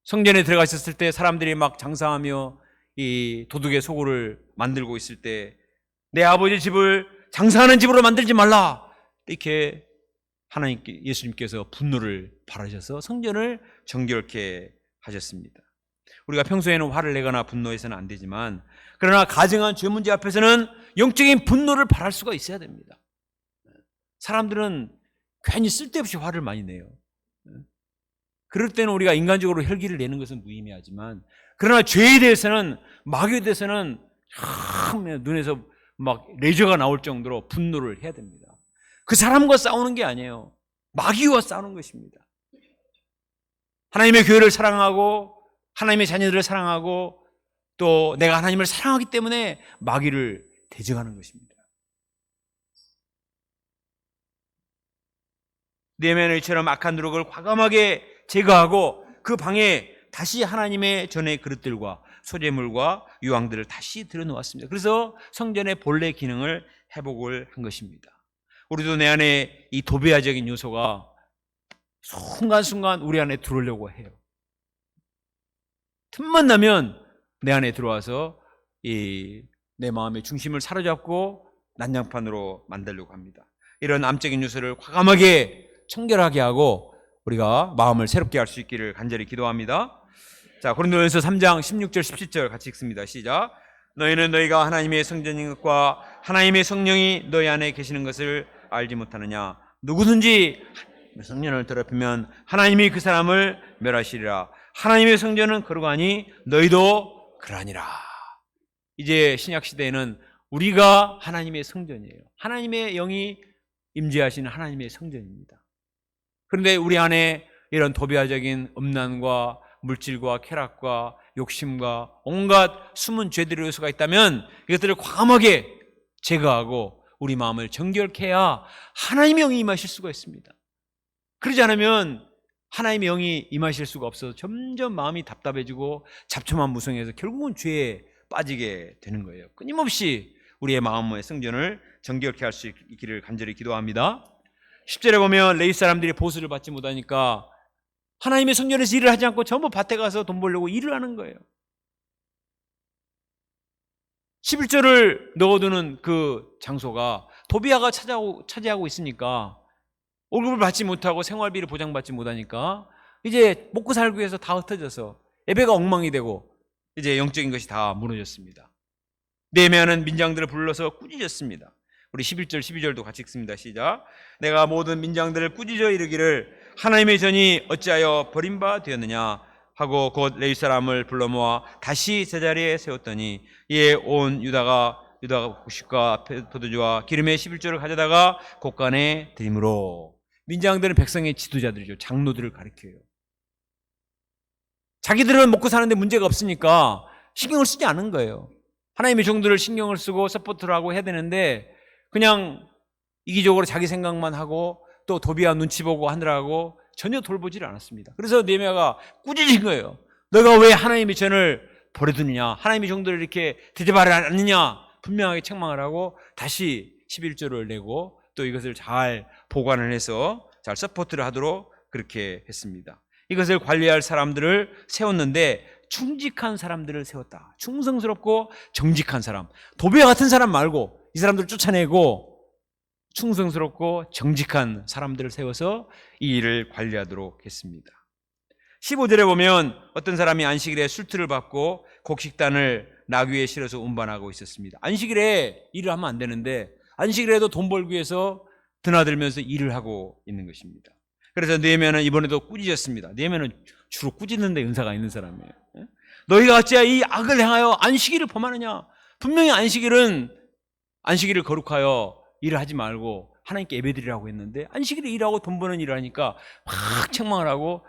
성전에 들어가셨을 때 사람들이 막 장사하며 이 도둑의 소굴을 만들고 있을 때 내 아버지 집을 장사하는 집으로 만들지 말라, 이렇게 예수님께서 분노를 발하셔서 성전을 정결케 하셨습니다. 우리가 평소에는 화를 내거나 분노해서는 안 되지만 그러나 가정한 죄 문제 앞에서는 영적인 분노를 발할 수가 있어야 됩니다. 사람들은 괜히 쓸데없이 화를 많이 내요. 그럴 때는 우리가 인간적으로 혈기를 내는 것은 무의미하지만 그러나 죄에 대해서는, 마귀에 대해서는 참 눈에서 막 레이저가 나올 정도로 분노를 해야 됩니다. 그 사람과 싸우는 게 아니에요. 마귀와 싸우는 것입니다. 하나님의 교회를 사랑하고 하나님의 자녀들을 사랑하고 또 내가 하나님을 사랑하기 때문에 마귀를 대적하는 것입니다. 느헤미야는 이처럼 악한 누룩을 과감하게 제거하고 그 방에 다시 하나님의 전의 그릇들과 소재물과 유황들을 다시 들여놓았습니다. 그래서 성전의 본래 기능을 회복을 한 것입니다. 우리도 내 안에 이 도배아적인 요소가 순간순간 우리 안에 들어오려고 해요. 틈만 나면 내 안에 들어와서 내 마음의 중심을 사로잡고 난장판으로 만들려고 합니다. 이런 암적인 요소를 과감하게 청결하게 하고 우리가 마음을 새롭게 할 수 있기를 간절히 기도합니다. 자, 고린도전서 3장 16절 17절 같이 읽습니다. 시작. 너희는 너희가 하나님의 성전인 것과 하나님의 성령이 너희 안에 계시는 것을 알지 못하느냐. 누구든지 성전을 더럽히면 하나님이 그 사람을 멸하시리라. 하나님의 성전은 거룩하니 너희도 그러하니라. 이제 신약시대에는 우리가 하나님의 성전이에요. 하나님의 영이 임재하시는 하나님의 성전입니다. 그런데 우리 안에 이런 도비아적인 음란과 물질과 쾌락과 욕심과 온갖 숨은 죄들의 요소가 있다면 이것들을 과감하게 제거하고 우리 마음을 정결케 해야 하나님의 영이 임하실 수가 있습니다. 그러지 않으면 하나님의 영이 임하실 수가 없어서 점점 마음이 답답해지고 잡초만 무성해서 결국은 죄에 빠지게 되는 거예요. 끊임없이 우리의 마음의 성전을 정결케 할 수 있기를 간절히 기도합니다. 10절에 보면 레위 사람들이 보수를 받지 못하니까 하나님의 성전에서 일을 하지 않고 전부 밭에 가서 돈 벌려고 일을 하는 거예요. 11절을 넣어두는 그 장소가 도비아가 차지하고 있으니까 월급을 받지 못하고 생활비를 보장받지 못하니까 이제 먹고 살기 위해서 다 흩어져서 예배가 엉망이 되고 이제 영적인 것이 다 무너졌습니다. 느헤미야는 민장들을 불러서 꾸짖었습니다. 우리 11절 12절도 같이 읽습니다. 시작. 내가 모든 민장들을 꾸짖어 이르기를 하나님의 전이 어찌하여 버림바 되었느냐 하고 곧 레위 사람을 불러 모아 다시 제자리에 세웠더니 이에 온 유다가 유다가 곡식과 포도주와 기름의 11조를 가져다가 곡간에 드림으로. 민장들은 백성의 지도자들이죠. 장로들을 가리켜요. 자기들은 먹고 사는데 문제가 없으니까 신경을 쓰지 않은 거예요. 하나님의 종들을 신경을 쓰고 서포트를 하고 해야 되는데 그냥 이기적으로 자기 생각만 하고 또 도비아 눈치 보고 하느라고 전혀 돌보지를 않았습니다. 그래서 느헤미야가 꾸짖은 거예요. 너가 왜 하나님의 전을 버려두느냐, 하나님의 종들을 이렇게 대접하지 않느냐, 분명하게 책망을 하고 다시 11조를 내고 또 이것을 잘 보관을 해서 잘 서포트를 하도록 그렇게 했습니다. 이것을 관리할 사람들을 세웠는데 충직한 사람들을 세웠다. 충성스럽고 정직한 사람. 도비아 같은 사람 말고 이 사람들을 쫓아내고 충성스럽고 정직한 사람들을 세워서 이 일을 관리하도록 했습니다. 15절에 보면 어떤 사람이 안식일에 술틀을 받고 곡식단을 나귀에 실어서 운반하고 있었습니다. 안식일에 일을 하면 안 되는데 안식일에도 돈 벌기 위해서 드나들면서 일을 하고 있는 것입니다. 그래서 느헤미야는 이번에도 꾸짖었습니다. 느헤미야는 주로 꾸짖는 데 은사가 있는 사람이에요. 너희가 어찌하여 이 악을 행하여 안식일을 범하느냐. 분명히 안식일을 거룩하여 일을 하지 말고 하나님께 예배드리라고 했는데 안식일에 일하고 돈 버는 일을 하니까 확 책망을 하고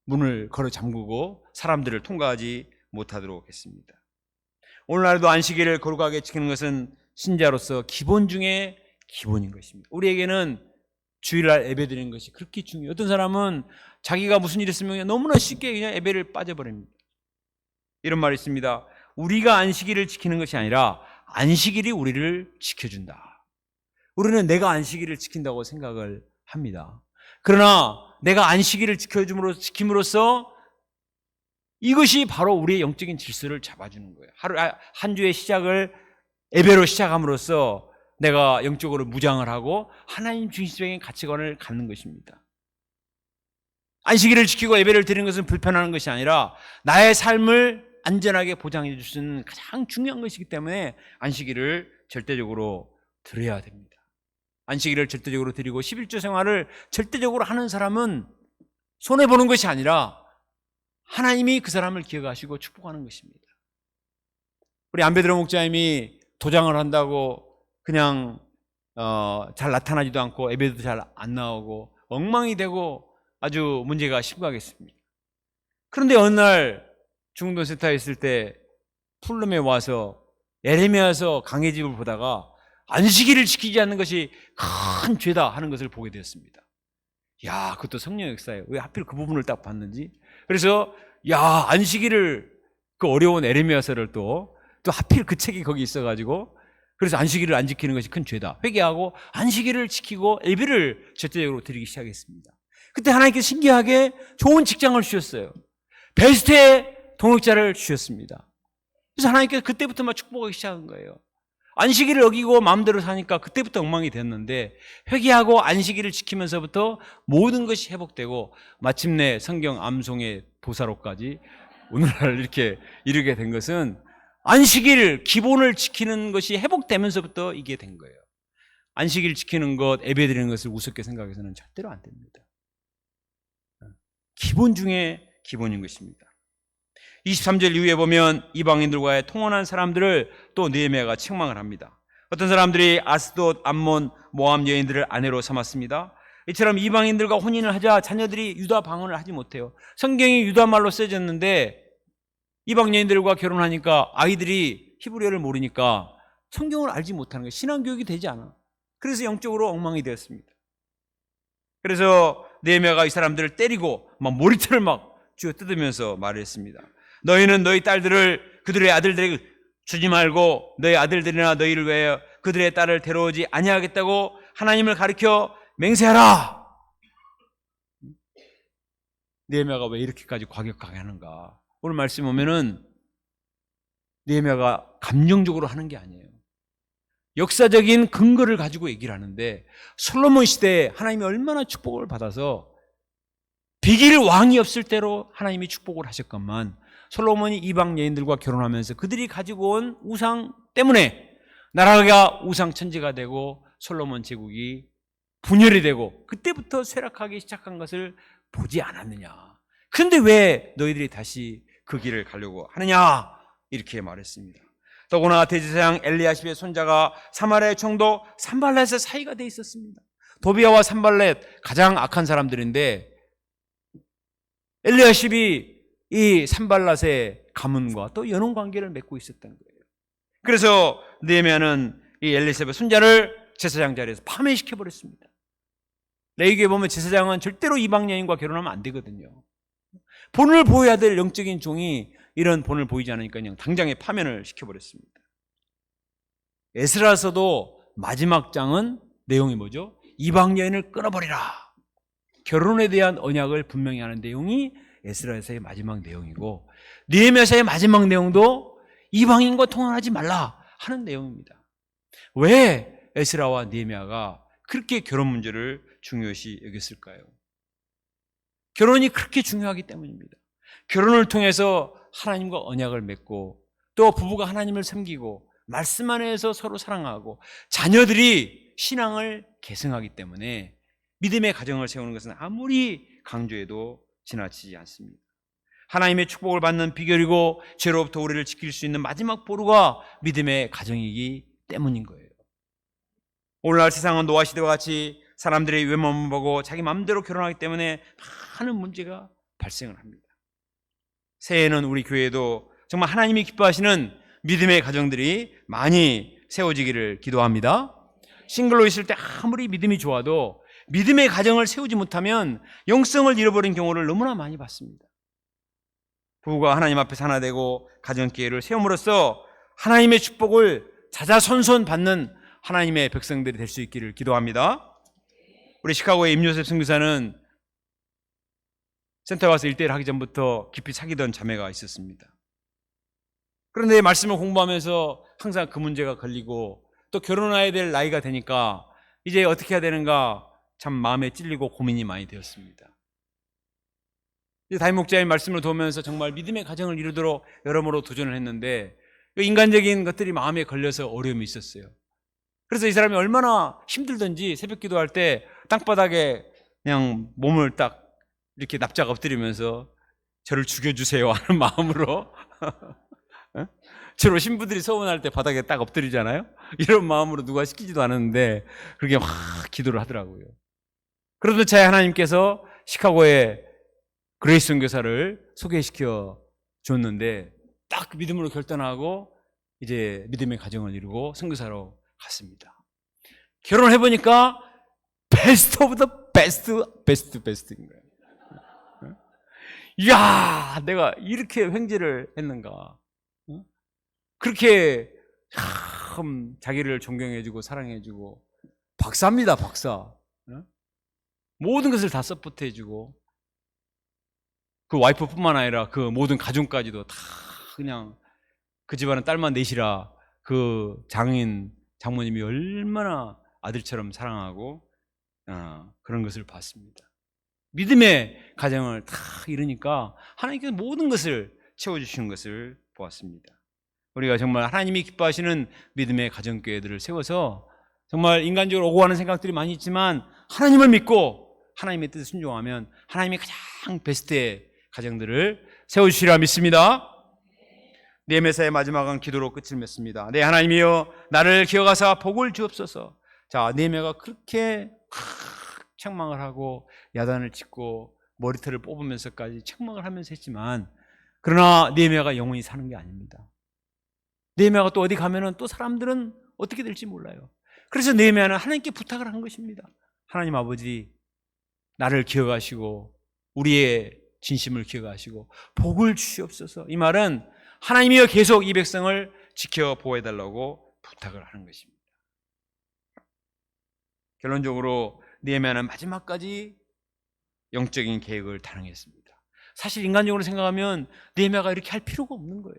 문을 걸어 잠그고 사람들을 통과하지 못하도록 했습니다. 오늘날도 안식일을 거룩하게 지키는 것은 신자로서 기본 중에 기본인 것입니다. 우리에게는 주일날 예배드리는 것이 그렇게 중요해요. 어떤 사람은 자기가 무슨 일이 있으면 너무나 쉽게 그냥 예배를 빠져버립니다. 이런 말이 있습니다. 우리가 안식일을 지키는 것이 아니라 안식일이 우리를 지켜준다. 우리는 내가 안식일을 지킨다고 생각을 합니다. 그러나 내가 안식일을 지킴으로써 이것이 바로 우리의 영적인 질서를 잡아주는 거예요. 한 주의 시작을 예배로 시작함으로써 내가 영적으로 무장을 하고 하나님 중심적인 가치관을 갖는 것입니다. 안식일을 지키고 예배를 드리는 것은 불편한 것이 아니라 나의 삶을 안전하게 보장해 줄 수 있는 가장 중요한 것이기 때문에 안식일을 절대적으로 드려야 됩니다. 안식일을 절대적으로 드리고 11조 생활을 절대적으로 하는 사람은 손해보는 것이 아니라 하나님이 그 사람을 기억하시고 축복하는 것입니다. 우리 안배드로 목사님이 도장을 한다고 그냥 잘 나타나지도 않고 예배도 잘 안 나오고 엉망이 되고 아주 문제가 심각했습니다. 그런데 어느 날 중동센터에 있을 때 풀룸에 와서 에레미야서 강해집을 보다가 안식일을 지키지 않는 것이 큰 죄다 하는 것을 보게 되었습니다. 야, 그것도 성령의 역사예요. 왜 하필 그 부분을 딱 봤는지. 그래서 야, 안식일을 그 어려운 에레미야서를 또 하필 그 책이 거기 있어가지고 그래서 안식일을 안 지키는 것이 큰 죄다. 회개하고 안식일을 지키고 예배를 절대적으로 드리기 시작했습니다. 그때 하나님께서 신기하게 좋은 직장을 주셨어요. 베스트의 동역자를 주셨습니다. 그래서 하나님께서 그때부터 막 축복하기 시작한 거예요. 안식일을 어기고 마음대로 사니까 그때부터 엉망이 됐는데 회개하고 안식일을 지키면서부터 모든 것이 회복되고 마침내 성경 암송의 도사로까지 오늘날 이렇게 이르게 된 것은 안식일 기본을 지키는 것이 회복되면서부터 이게 된 거예요. 안식일 지키는 것, 예배드리는 것을 우습게 생각해서는 절대로 안 됩니다. 기본 중에 기본인 것입니다. 23절 이후에 보면 이방인들과의 통혼한 사람들을 또 느헤미야가 책망을 합니다. 어떤 사람들이 아스돗, 암몬, 모압 여인들을 아내로 삼았습니다. 이처럼 이방인들과 혼인을 하자 자녀들이 유다 방언을 하지 못해요. 성경이 유다 말로 써졌는데 이방 여인들과 결혼하니까 아이들이 히브리어를 모르니까 성경을 알지 못하는 거예요. 신앙교육이 되지 않아. 그래서 영적으로 엉망이 되었습니다. 그래서 느헤미야가 이 사람들을 때리고 막 머리털을 막 쥐어 뜯으면서 말을 했습니다. 너희는 너희 딸들을 그들의 아들들에게 주지 말고 너희 아들들이나 너희를 위하여 그들의 딸을 데려오지 아니하겠다고 하나님을 가리켜 맹세하라. 느헤미야가 왜 이렇게까지 과격하게 하는가? 오늘 말씀 보면은 느헤미야가 감정적으로 하는 게 아니에요. 역사적인 근거를 가지고 얘기를 하는데 솔로몬 시대에 하나님이 얼마나 축복을 받아서 비길 왕이 없을 때로 하나님이 축복을 하셨건만 솔로몬이 이방 여인들과 결혼하면서 그들이 가지고 온 우상 때문에 나라가 우상 천지가 되고 솔로몬 제국이 분열이 되고 그때부터 쇠락하기 시작한 것을 보지 않았느냐. 그런데 왜 너희들이 다시 그 길을 가려고 하느냐 이렇게 말했습니다. 더구나 대제사장 엘리야십의 손자가 사마리아의 총독 산발렛의 사이가 돼 있었습니다. 도비아와 산발렛 가장 악한 사람들인데 엘리야십이 이 산발렛의 가문과 또 연혼 관계를 맺고 있었던 거예요. 그래서 느헤미야는 이 엘리야십의 손자를 제사장 자리에서 파면시켜 버렸습니다. 레위기에 보면 제사장은 절대로 이방 여인과 결혼하면 안 되거든요. 본을 보여야 될 영적인 종이 이런 본을 보이지 않으니까 그냥 당장에 파면을 시켜버렸습니다. 에스라서도 마지막 장은 내용이 뭐죠? 이방 여인을 끊어버리라. 결혼에 대한 언약을 분명히 하는 내용이 에스라에서의 마지막 내용이고, 느헤미야서의 마지막 내용도 이방인과 통혼하지 말라 하는 내용입니다. 왜 에스라와 느헤미야가 그렇게 결혼 문제를 중요시 여겼을까요? 결혼이 그렇게 중요하기 때문입니다. 결혼을 통해서 하나님과 언약을 맺고 또 부부가 하나님을 섬기고 말씀 안에서 서로 사랑하고 자녀들이 신앙을 계승하기 때문에 믿음의 가정을 세우는 것은 아무리 강조해도 지나치지 않습니다. 하나님의 축복을 받는 비결이고 죄로부터 우리를 지킬 수 있는 마지막 보루가 믿음의 가정이기 때문인 거예요. 오늘날 세상은 노아 시대와 같이 사람들이 외모만 보고 자기 마음대로 결혼하기 때문에 많은 문제가 발생을 합니다. 새해에는 우리 교회에도 정말 하나님이 기뻐하시는 믿음의 가정들이 많이 세워지기를 기도합니다. 싱글로 있을 때 아무리 믿음이 좋아도 믿음의 가정을 세우지 못하면 영성을 잃어버린 경우를 너무나 많이 봤습니다. 부부가 하나님 앞에서 하나 되고 가정기회를 세움으로써 하나님의 축복을 자자손손 받는 하나님의 백성들이 될 수 있기를 기도합니다. 우리 시카고의 임요셉 선교사는 센터에 와서 1대1 하기 전부터 깊이 사귀던 자매가 있었습니다. 그런데 말씀을 공부하면서 항상 그 문제가 걸리고 또 결혼해야 될 나이가 되니까 이제 어떻게 해야 되는가 참 마음에 찔리고 고민이 많이 되었습니다. 담임 목자의 말씀을 도우면서 정말 믿음의 가정을 이루도록 여러모로 도전을 했는데 인간적인 것들이 마음에 걸려서 어려움이 있었어요. 그래서 이 사람이 얼마나 힘들든지 새벽 기도할 때 땅바닥에 그냥 몸을 딱 이렇게 납작 엎드리면서 저를 죽여주세요 하는 마음으로 주로 신부들이 서운할 때 바닥에 딱 엎드리잖아요. 이런 마음으로 누가 시키지도 않았는데 그렇게 막 기도를 하더라고요. 그러던 차에 하나님께서 시카고에 그레이스 선교사를 소개시켜 줬는데 딱 믿음으로 결단하고 이제 믿음의 가정을 이루고 선교사로 갔습니다. 결혼해보니까 베스트 오브 더 베스트인 거예요. 이야, 내가 이렇게 횡재를 했는가. 그렇게 참 자기를 존경해주고 사랑해주고 박사입니다, 박사. 모든 것을 다 서포트해주고 그 와이프뿐만 아니라 그 모든 가족까지도 다 그냥 그 집안은 딸만 넷이라 그 장모님이 얼마나 아들처럼 사랑하고 그런 것을 봤습니다. 믿음의 가정을 다 이루니까 하나님께서 모든 것을 채워주시는 것을 보았습니다. 우리가 정말 하나님이 기뻐하시는 믿음의 가정교회들을 세워서 정말 인간적으로 오고 가는 생각들이 많이 있지만 하나님을 믿고 하나님의 뜻에 순종하면 하나님이 가장 베스트의 가정들을 세워주시리라 믿습니다. 느헤미야서의 마지막은 기도로 끝을 맺습니다. 네, 하나님이여 나를 기억하사 복을 주옵소서. 자, 느헤미야가 그렇게 책망을 하고 야단을 짓고 머리털을 뽑으면서까지 책망을 하면서 했지만 그러나 느헤미야가 영원히 사는 게 아닙니다. 느헤미야가 또 어디 가면은 또 사람들은 어떻게 될지 몰라요. 그래서 느헤미야는 하나님께 부탁을 한 것입니다. 하나님 아버지, 나를 기억하시고 우리의 진심을 기억하시고 복을 주시옵소서. 이 말은 하나님이여 계속 이 백성을 지켜 보호해달라고 부탁을 하는 것입니다. 결론적으로 느헤미야는 마지막까지 영적인 계획을 단행했습니다. 사실 인간적으로 생각하면 느헤미야가 이렇게 할 필요가 없는 거예요.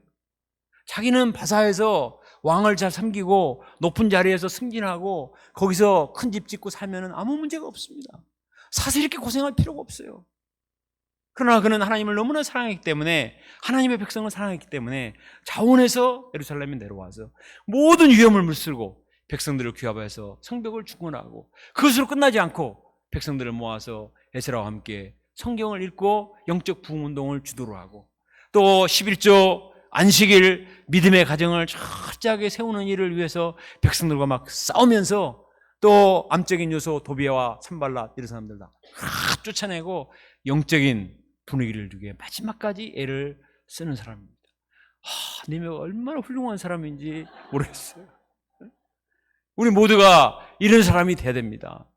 자기는 바사에서 왕을 잘 섬기고 높은 자리에서 승진하고 거기서 큰 집 짓고 살면 아무 문제가 없습니다. 사실 이렇게 고생할 필요가 없어요. 그러나 그는 하나님을 너무나 사랑했기 때문에 하나님의 백성을 사랑했기 때문에 자원해서 예루살렘에 내려와서 모든 위험을 무릅쓰고 백성들을 귀합해서 성벽을 중건하고 그것으로 끝나지 않고 백성들을 모아서 에스라와 함께 성경을 읽고 영적 부흥운동을 주도로 하고 또 11조 안식일 믿음의 가정을 철저하게 세우는 일을 위해서 백성들과 막 싸우면서 또 암적인 요소 도비아와 산발랏 이런 사람들 다 쫓아내고 영적인 분위기를 주게 마지막까지 애를 쓰는 사람입니다. 느헤미야가 얼마나 훌륭한 사람인지 모르겠어요. 우리 모두가 이런 사람이 돼야 됩니다.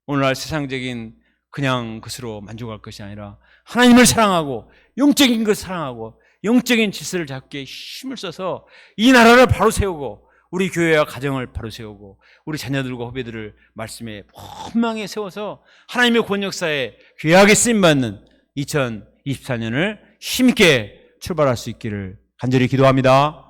오늘날 세상적인 그냥 것으로 만족할 것이 아니라 하나님을 사랑하고 영적인 것을 사랑하고 영적인 질서를 잡기에 힘을 써서 이 나라를 바로 세우고 우리 교회와 가정을 바로 세우고 우리 자녀들과 후배들을 말씀에 분명히 세워서 하나님의 구원 역사에 귀하게 쓰임받는 2024년을 힘있게 출발할 수 있기를 간절히 기도합니다.